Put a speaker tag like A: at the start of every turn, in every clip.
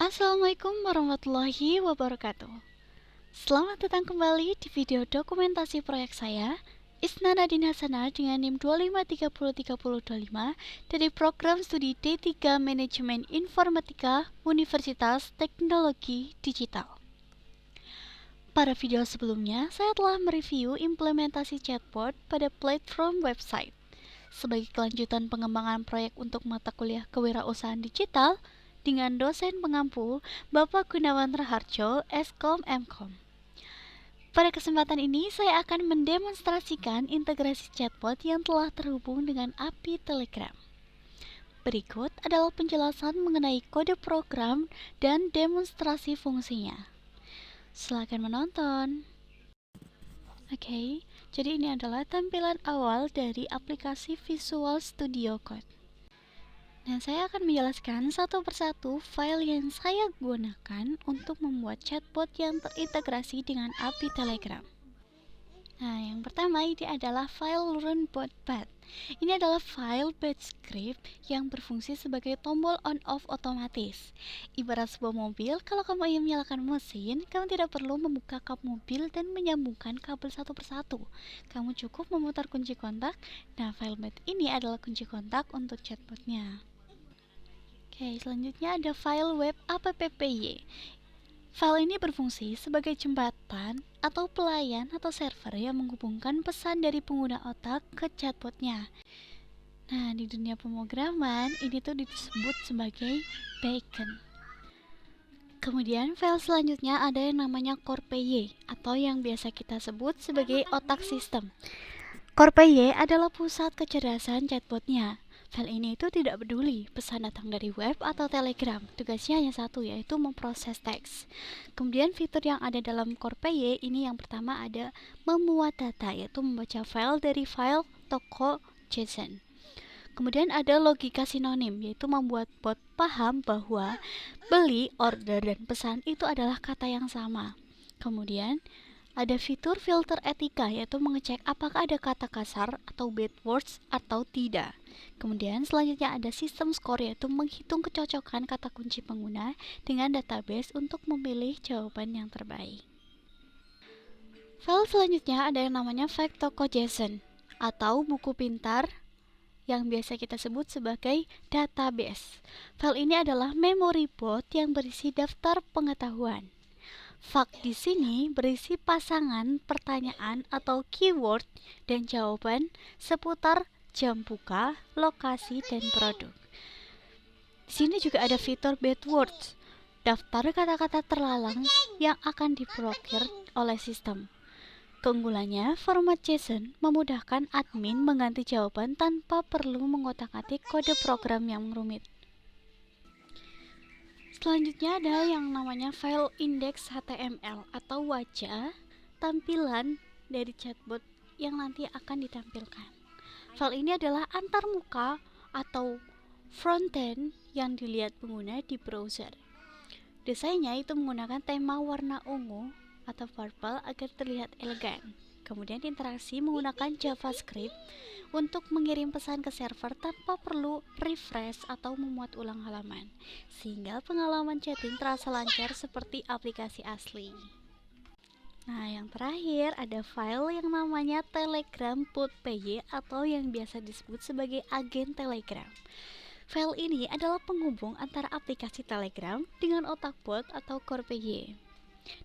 A: Assalamualaikum warahmatullahi wabarakatuh. Selamat datang kembali di video dokumentasi proyek saya, Isna Nadine Hasanah dengan NIM 25303025 dari program studi D3 Manajemen Informatika Universitas Teknologi Digital. Pada video sebelumnya, saya telah mereview implementasi chatbot pada platform website. Sebagai kelanjutan pengembangan proyek untuk mata kuliah kewirausahaan digital dengan dosen pengampu Bapak Gunawan Raharjo, Skom Mkom. Pada kesempatan ini, saya akan mendemonstrasikan integrasi chatbot yang telah terhubung dengan API Telegram. Berikut adalah penjelasan mengenai kode program dan demonstrasi fungsinya. Silakan menonton. Oke, jadi ini adalah tampilan awal dari aplikasi Visual Studio Code. Nah, saya akan menjelaskan satu persatu file yang saya gunakan untuk membuat chatbot yang terintegrasi dengan API Telegram. Nah, yang pertama ini adalah file runbot.bat. Ini adalah file batch script yang berfungsi sebagai tombol on-off otomatis. Ibarat sebuah mobil, kalau kamu ingin menyalakan mesin, kamu tidak perlu membuka kap mobil dan menyambungkan kabel satu persatu. Kamu cukup memutar kunci kontak. Nah, file bat ini adalah kunci kontak untuk chatbotnya. Oke, selanjutnya ada file web appy. File ini berfungsi sebagai jembatan atau pelayan atau server yang menghubungkan pesan dari pengguna otak ke chatbotnya. Nah, di dunia pemrograman, ini tuh disebut sebagai beacon. Kemudian file selanjutnya ada yang namanya core.py atau yang biasa kita sebut sebagai otak sistem. Core.py adalah pusat kecerdasan chatbotnya. File ini itu tidak peduli pesan datang dari web atau telegram. Tugasnya hanya satu, yaitu memproses teks. Kemudian fitur yang ada dalam Core.py ini yang pertama ada memuat data, yaitu membaca file dari file toko JSON. Kemudian ada logika sinonim, yaitu membuat bot paham bahwa beli, order, dan pesan itu adalah kata yang sama. Kemudian ada fitur filter etika, yaitu mengecek apakah ada kata kasar atau bad words atau tidak. Kemudian selanjutnya ada sistem score, yaitu menghitung kecocokan kata kunci pengguna dengan database untuk memilih jawaban yang terbaik. File selanjutnya ada yang namanya file toko JSON atau buku pintar yang biasa kita sebut sebagai database. File ini adalah memory bot yang berisi daftar pengetahuan. Fact di sini berisi pasangan pertanyaan atau keyword dan jawaban seputar jam buka, lokasi, dan produk. Di sini juga ada fitur bad words, daftar kata-kata terlarang yang akan diblokir oleh sistem. Keunggulannya, format JSON memudahkan admin mengganti jawaban tanpa perlu mengotak-atik kode program yang rumit. Selanjutnya ada yang namanya file index HTML atau wajah tampilan dari chatbot yang nanti akan ditampilkan. File ini adalah antarmuka atau frontend yang dilihat pengguna di browser. Desainnya itu menggunakan tema warna ungu atau purple agar terlihat elegan. Kemudian interaksi menggunakan JavaScript untuk mengirim pesan ke server tanpa perlu refresh atau memuat ulang halaman, sehingga pengalaman chatting terasa lancar seperti aplikasi asli. Nah, yang terakhir ada file yang namanya telegram.py atau yang biasa disebut sebagai agen Telegram. File ini adalah penghubung antara aplikasi Telegram dengan otak bot atau Core.py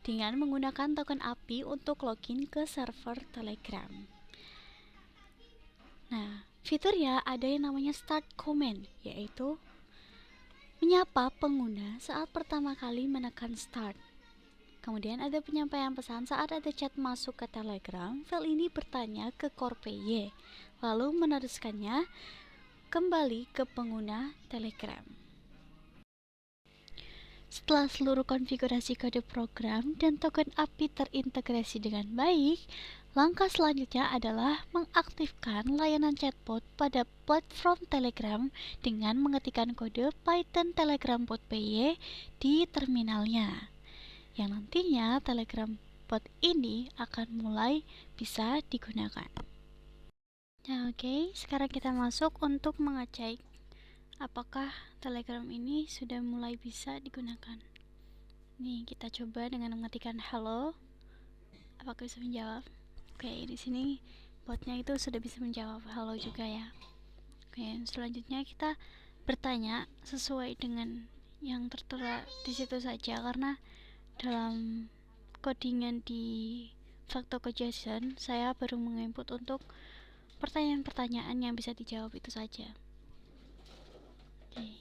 A: dengan menggunakan token API untuk login ke server Telegram. Nah, fiturnya ada yang namanya start comment, yaitu menyapa pengguna saat pertama kali menekan start. Kemudian ada penyampaian pesan saat ada chat masuk ke Telegram. File ini bertanya ke Core.py, lalu meneruskannya kembali ke pengguna Telegram. Setelah seluruh konfigurasi kode program dan token API terintegrasi dengan baik, langkah selanjutnya adalah mengaktifkan layanan chatbot pada platform Telegram dengan mengetikkan kode Python telegram.py di terminalnya, yang nantinya Telegram bot ini akan mulai bisa digunakan. Nah, oke, sekarang kita masuk untuk mengecek apakah Telegram ini sudah mulai bisa digunakan. Nih, kita coba dengan mengetikkan halo. Apakah bisa menjawab? Oke, di sini botnya itu sudah bisa menjawab halo juga ya. Oke, selanjutnya kita bertanya sesuai dengan yang tertera di situ saja, karena dalam codingan di Factoco.json saya baru menginput untuk pertanyaan-pertanyaan yang bisa dijawab itu saja. Oke,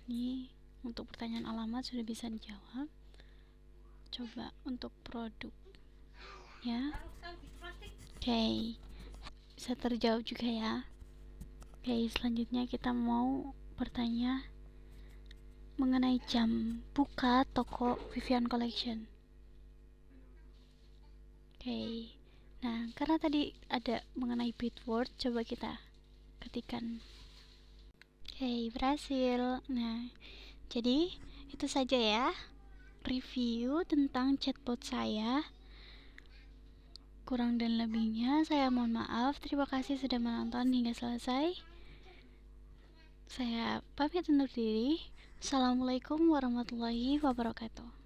A: ini untuk pertanyaan alamat sudah bisa dijawab. Coba untuk produk ya. Oke, bisa terjawab juga ya. Oke, selanjutnya kita mau bertanya mengenai jam buka toko Vivian Collection. Oke, nah karena tadi ada mengenai Bitword, coba kita ketikkan. Oke, berhasil. Nah, jadi itu saja ya review tentang chatbot saya. Kurang dan lebihnya saya mohon maaf. Terima kasih sudah menonton hingga selesai. Saya pamit undur diri. Assalamualaikum warahmatullahi wabarakatuh.